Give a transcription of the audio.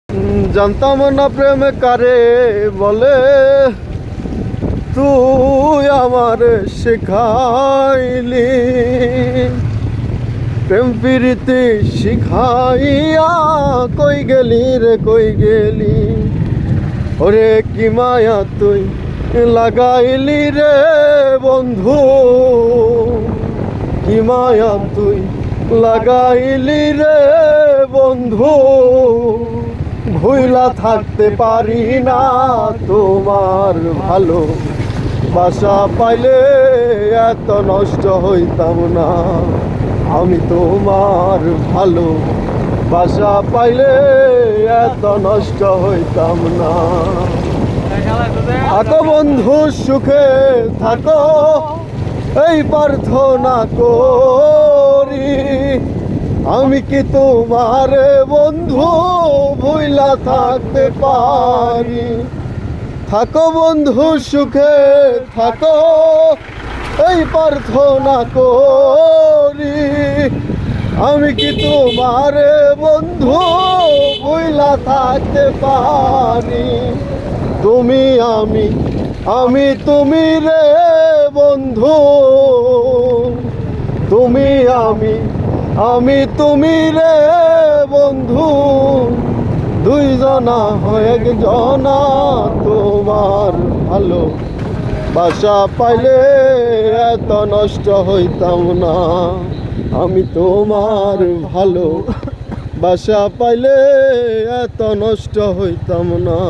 জানতাম না প্রেম কারে বলে, তুই আমার শেখাইলি। প্রেম প্রীতি শিখাইয়া কই গেলি রে কই গেলি। ওরে কি মায়া তুই লাগাইলি রে বন্ধু, কি মায়া তুই লাগাইলি রে বন্ধু। ভুইলা থাকতে পারি না তোমার ভালো বাসা পাইলে এত নষ্ট হইতাম না। আমি তোমার ভালো বাসা পাইলে এত নষ্ট হইতাম না। থাকো বন্ধু সুখে থাকো, এই প্রার্থনা করি। আমি কি তোমার বন্ধু ভুইলা থাকতে পারি। থাকো বন্ধু সুখে থাকো, এই প্রার্থনা করি। আমি কি তোমার বন্ধু ভুইলা থাকতে পারি। তুমি আমি তুমি রে বন্ধু, তুমি আমি তুমি রে বন্ধু। দুইজনা একজনা তোমার ভালো বাসা পাইলে এত নষ্ট হইতাম না। আমি তোমার ভালো বাসা পাইলে এত নষ্ট হইতাম না।